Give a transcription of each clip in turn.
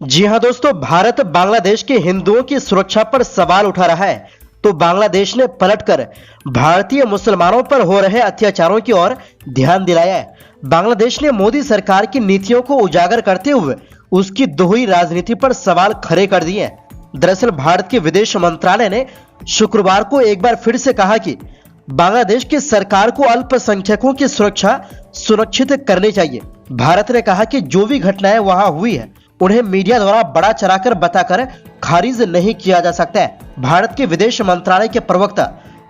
जी हां दोस्तों, भारत बांग्लादेश के हिंदुओं की सुरक्षा पर सवाल उठा रहा है तो बांग्लादेश ने पलटकर भारतीय मुसलमानों पर हो रहे अत्याचारों की ओर ध्यान दिलाया है। बांग्लादेश ने मोदी सरकार की नीतियों को उजागर करते हुए उसकी दोहरी राजनीति पर सवाल खड़े कर दिए हैं। दरअसल भारत के विदेश मंत्रालय ने शुक्रवार को एक बार फिर से कहा कि बांग्लादेश की सरकार को अल्पसंख्यकों की सुरक्षा सुनिश्चित करनी चाहिए। भारत ने कहा कि जो भी घटनाएं वहां हुई है उन्हें मीडिया द्वारा बड़ा चढ़ाकर बताकर खारिज नहीं किया जा सकता है। भारत के विदेश मंत्रालय के प्रवक्ता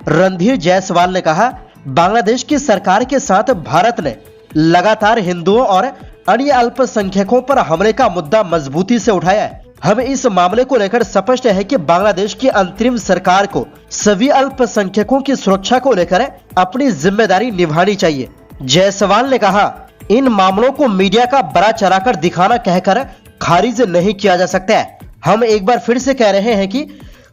रणधीर जायसवाल ने कहा, बांग्लादेश की सरकार के साथ भारत ने लगातार हिंदुओं और अन्य अल्पसंख्यकों पर हमले का मुद्दा मजबूती से उठाया है। हम इस मामले को लेकर स्पष्ट है कि बांग्लादेश की अंतरिम सरकार को सभी अल्पसंख्यकों की सुरक्षा को लेकर अपनी जिम्मेदारी निभानी चाहिए। जायसवाल ने कहा, इन मामलों को मीडिया का बड़ा चढ़ाकर दिखाना कहकर खारिज नहीं किया जा सकता है। हम एक बार फिर से कह रहे हैं कि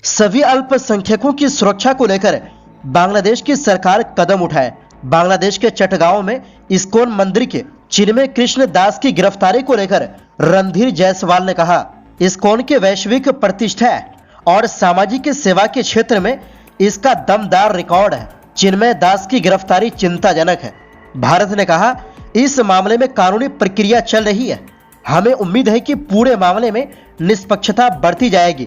सभी अल्पसंख्यकों की सुरक्षा को लेकर बांग्लादेश की सरकार कदम उठाए। बांग्लादेश के चटगांव में इस्कॉन मंदिर के चिन्मय कृष्ण दास की गिरफ्तारी को लेकर रणधीर जायसवाल ने कहा, इस्कॉन के वैश्विक प्रतिष्ठा है और सामाजिक सेवा के क्षेत्र में इसका दमदार रिकॉर्ड है। चिन्मय दास की गिरफ्तारी चिंताजनक है। भारत ने कहा, इस मामले में कानूनी प्रक्रिया चल रही है। हमें उम्मीद है कि पूरे मामले में निष्पक्षता बरती जाएगी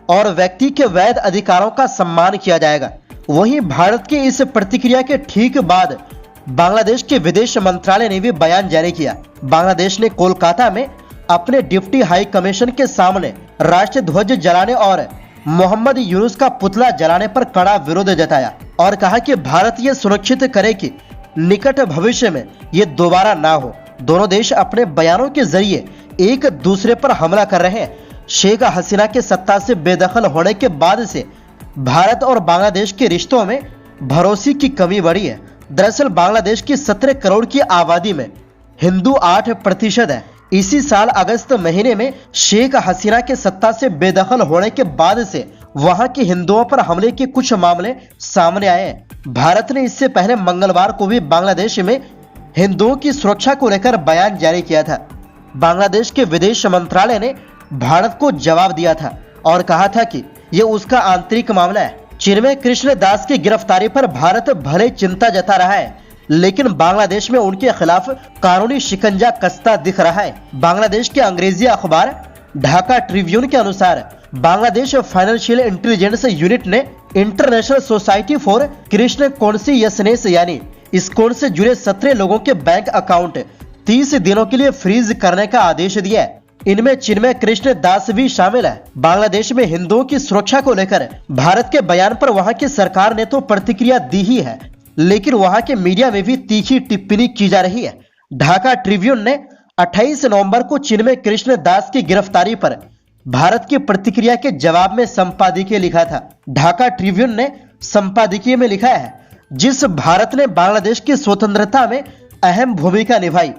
और व्यक्ति के वैध अधिकारों का सम्मान किया जाएगा। वहीं भारत की इस प्रतिक्रिया के ठीक बाद बांग्लादेश के विदेश मंत्रालय ने भी बयान जारी किया। बांग्लादेश ने कोलकाता में अपने डिप्टी हाई कमीशन के सामने राष्ट्रीय ध्वज जलाने और मोहम्मद यूनुस का पुतला जलाने पर कड़ा विरोध जताया और कहा कि भारत ये सुनिश्चित करे कि निकट भविष्य में ये दोबारा ना हो। दोनों देश अपने बयानों के जरिए एक दूसरे पर हमला कर रहे हैं। शेख हसीना के सत्ता से बेदखल होने के बाद से भारत और बांग्लादेश के रिश्तों में भरोसे की कमी बढ़ी है। दरअसल बांग्लादेश की 17 करोड़ की आबादी में हिंदू 8% है। इसी साल अगस्त महीने में शेख हसीना के सत्ता से बेदखल होने के बाद से वहां के हिंदुओं पर हमले के कुछ मामले सामने आए हैं। भारत ने इससे पहले मंगलवार को भी बांग्लादेश में हिंदुओं की सुरक्षा को लेकर बयान जारी किया था। बांग्लादेश के विदेश मंत्रालय ने भारत को जवाब दिया था और कहा था कि यह उसका आंतरिक मामला है। चिन्मय कृष्ण दास की गिरफ्तारी पर भारत भले चिंता जता रहा है, लेकिन बांग्लादेश में उनके खिलाफ कानूनी शिकंजा कसता दिख रहा है। बांग्लादेश के अंग्रेजी अखबार ढाका ट्रिब्यून के अनुसार बांग्लादेश फाइनेंशियल इंटेलिजेंस यूनिट ने international society for Krishna consciousness यानी इस्कॉन से जुड़े 17 लोगों के बैंक अकाउंट 30 दिनों के लिए फ्रीज करने का आदेश दिया है। इनमें चिन्मय कृष्ण दास भी शामिल है। बांग्लादेश में हिंदुओं की सुरक्षा को लेकर भारत के बयान पर वहां की सरकार ने तो प्रतिक्रिया दी ही है, लेकिन वहां के मीडिया में भी तीखी टिप्पणी की जा रही है। ढाका ट्रिब्यून ने 28 नवंबर को चिन्मय कृष्ण दास की गिरफ्तारी पर भारत की प्रतिक्रिया के जवाब में संपादकीय लिखा था। ढाका ट्रिब्यून ने संपादकीय में लिखा है, जिस भारत ने बांग्लादेश की स्वतंत्रता में अहम भूमिका निभाई,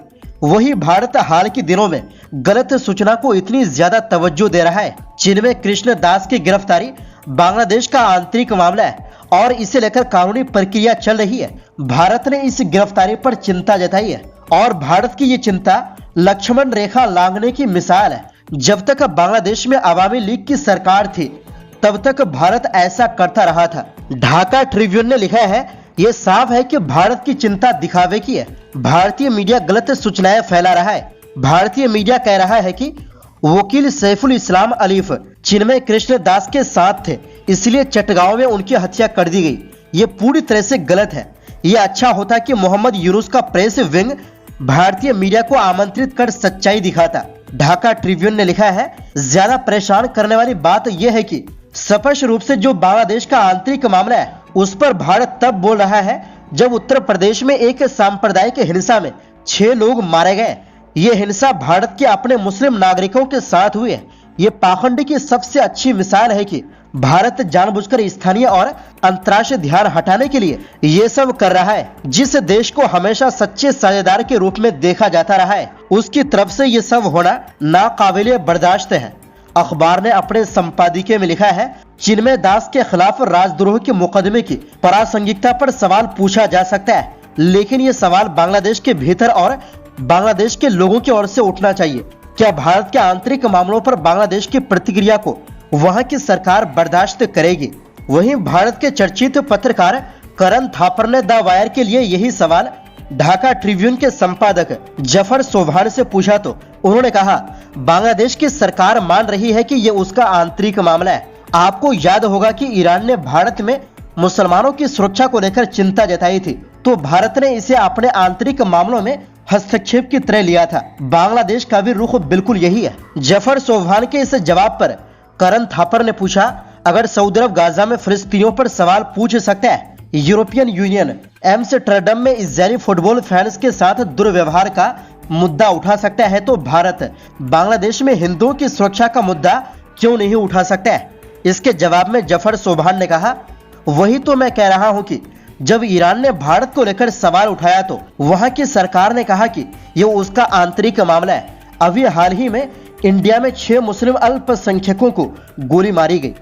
वही भारत हाल के दिनों में गलत सूचना को इतनी ज्यादा तवज्जो दे रहा है। चिन्मय कृष्ण दास की गिरफ्तारी बांग्लादेश का आंतरिक मामला है और इसे लेकर कानूनी प्रक्रिया चल रही है। भारत ने इस गिरफ्तारी पर चिंता जताई है और भारत की ये चिंता लक्ष्मण रेखा लांघने की मिसाल है। जब तक बांग्लादेश में अवामी लीग की सरकार थी तब तक भारत ऐसा करता रहा था। ढाका ट्रिब्यून ने लिखा है, ये साफ है कि भारत की चिंता दिखावे की है। भारतीय मीडिया गलत सूचनाएं फैला रहा है। भारतीय मीडिया कह रहा है कि वकील सैफुल इस्लाम अलीफ चिन्मय कृष्ण दास के साथ थे, इसलिए चटगांव में उनकी हत्या कर दी गई। ये पूरी तरह से गलत है। ये अच्छा होता कि मोहम्मद यूनुस का प्रेस विंग भारतीय मीडिया को आमंत्रित कर सच्चाई दिखाता। ढाका ट्रिब्यून ने लिखा है, ज्यादा परेशान करने वाली बात यह है कि स्पष्ट रूप से जो बांग्लादेश का आंतरिक मामला है उस पर भारत तब बोल रहा है जब उत्तर प्रदेश में एक सांप्रदायिक हिंसा में 6 लोग मारे गए। ये हिंसा भारत के अपने मुस्लिम नागरिकों के साथ हुई है। ये पाखंड की सबसे अच्छी मिसाल है कि भारत जानबूझकर स्थानीय और अंतर्राष्ट्रीय ध्यान हटाने के लिए ये सब कर रहा है। जिस देश को हमेशा सच्चे साझेदार के रूप में देखा जाता रहा है, उसकी तरफ से ये सब होना नाकाबिले बर्दाश्त है। अखबार ने अपने संपादकीय में लिखा है, चिन्मय दास के खिलाफ राजद्रोह के मुकदमे की प्रासंगिकता पर सवाल पूछा जा सकता है, लेकिन ये सवाल बांग्लादेश के भीतर और बांग्लादेश के लोगों की ओर से उठना चाहिए। क्या भारत के आंतरिक मामलों पर बांग्लादेश की प्रतिक्रिया को वहां की सरकार बर्दाश्त करेगी? वहीं भारत के चर्चित पत्रकार करण थापर ने द वायर के लिए यही सवाल ढाका ट्रिब्यून के संपादक जफर सोभान से पूछा तो उन्होंने कहा, बांग्लादेश की सरकार मान रही है कि यह उसका आंतरिक मामला है। आपको याद होगा कि ईरान ने भारत में मुसलमानों की सुरक्षा को लेकर चिंता जताई थी, तो भारत ने इसे अपने आंतरिक मामलों में हस्तक्षेप की तरह लिया था। बांग्लादेश का भी रुख बिल्कुल यही है। जफर सोभान के इस जवाब पर करण थापर ने पूछा, अगर सऊदी अरब गाजा में फिलिस्तीनियों पर सवाल पूछ सकता है, यूरोपियन यूनियन एम्स्टर्डम में इजरायली फुटबॉल फैंस के साथ दुर्व्यवहार का मुद्दा उठा सकता है, तो भारत बांग्लादेश में हिंदुओं की सुरक्षा का मुद्दा क्यों नहीं उठा सकता है? इसके जवाब में जफर सोभान ने कहा, वही तो मैं कह रहा हूं कि जब ईरान ने भारत को लेकर सवाल उठाया तो वहां की सरकार ने कहा कि यह उसका आंतरिक मामला है। अभी हाल ही में इंडिया में 6 मुस्लिम अल्पसंख्यकों को गोली मारी गई।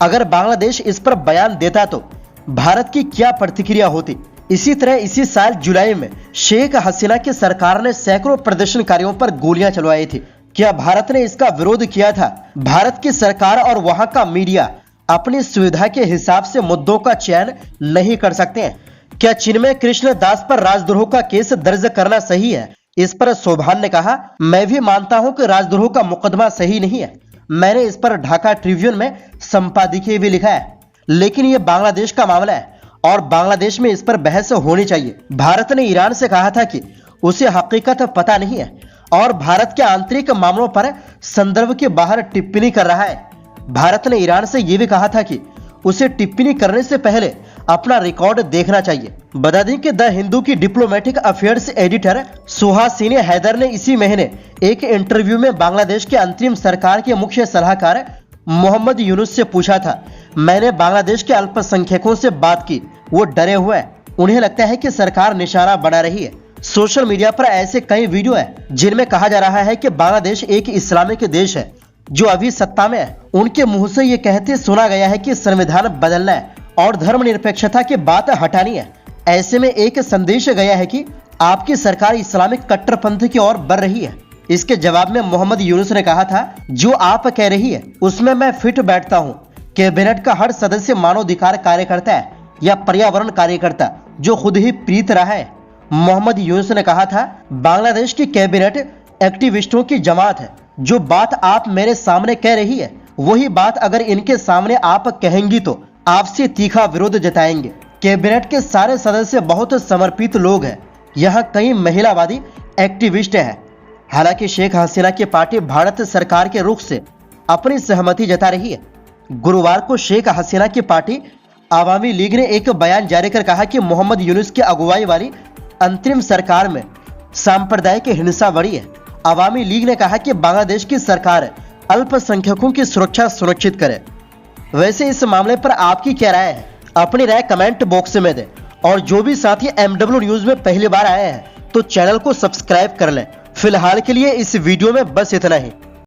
अगर बांग्लादेश इस पर बयान देता तो भारत की क्या प्रतिक्रिया होती? इसी तरह इसी साल जुलाई में शेख हसीना की सरकार ने सैकड़ों प्रदर्शनकारियों पर गोलियां चलवाई थी। क्या भारत ने इसका विरोध किया था? भारत की सरकार और वहां का मीडिया अपनी सुविधा के हिसाब से मुद्दों का चयन नहीं कर सकते हैं। क्या चिन्मय कृष्ण दास पर राजद्रोह का केस दर्ज करना सही है? इस पर सोभान ने कहा, मैं भी मानता हूं कि राजद्रोह का मुकदमा सही नहीं है। मैंने इस पर ढाका ट्रिब्यून में संपादकीय भी लिखा है, लेकिन यह बांग्लादेश का मामला है और बांग्लादेश में इस पर बहस होनी चाहिए। भारत ने ईरान से कहा था कि उसे हकीकत पता नहीं है और भारत के आंतरिक मामलों पर संदर्भ के बाहर टिप्पणी कर रहा है। भारत ने ईरान से यह भी कहा था कि उसे टिप्पणी करने से पहले अपना रिकॉर्ड देखना चाहिए। बता दें कि द हिंदू की diplomatic affairs editor Suhasini Haidar ने इसी महीने एक इंटरव्यू में बांग्लादेश के अंतरिम सरकार के मुख्य सलाहकार मोहम्मद यूनुस से पूछा था, मैंने बांग्लादेश के अल्पसंख्यकों से बात की, वो डरे हुए हैं, उन्हें लगता है कि सरकार निशाना बना रही है। सोशल मीडिया पर ऐसे कई वीडियो है जिनमें कहा जा रहा है कि बांग्लादेश एक इस्लामिक देश है जो अभी सत्ता में है। उनके मुंह से ये कहते सुना गया है कि संविधान बदलना है और धर्मनिरपेक्षता की बात हटानी है। ऐसे में एक संदेश गया है कि आपकी सरकार इस्लामिक कट्टरपंथ की ओर बढ़ रही है। इसके जवाब में मोहम्मद यूनुस ने कहा था, जो आप कह रही है उसमें मैं फिट बैठता हूँ। कैबिनेट का हर सदस्य मानवाधिकार कार्यकर्ता है या पर्यावरण कार्यकर्ता जो खुद ही प्रीत रहा है। मोहम्मद यूनुस ने कहा था, बांग्लादेश की कैबिनेट एक्टिविस्टों की जमात है। जो बात आप मेरे सामने कह रही है वही बात अगर इनके सामने आप कहेंगी तो आपसे तीखा विरोध जताएंगे। कैबिनेट के सारे सदस्य बहुत समर्पित लोग हैं। यहाँ कई महिलावादी एक्टिविस्ट हैं। हालांकि शेख हसीना की पार्टी भारत सरकार के रुख से अपनी सहमति जता रही है। गुरुवार को शेख हसीना की पार्टी आवामी लीग ने एक बयान जारी कर कहा कि मोहम्मद यूनुस की अगुवाई वाली अंतरिम सरकार में सांप्रदायिक हिंसा बढ़ी है। आवामी लीग ने कहा कि बांग्लादेश की सरकार अल्पसंख्यकों की सुरक्षा सुनिश्चित करे। वैसे इस मामले पर आपकी क्या राय है? अपनी राय कमेंट बॉक्स में दें और जो भी साथी MW न्यूज में पहली बार आए हैं तो चैनल को सब्सक्राइब कर लें। फिलहाल के लिए इस वीडियो में बस इतना ही।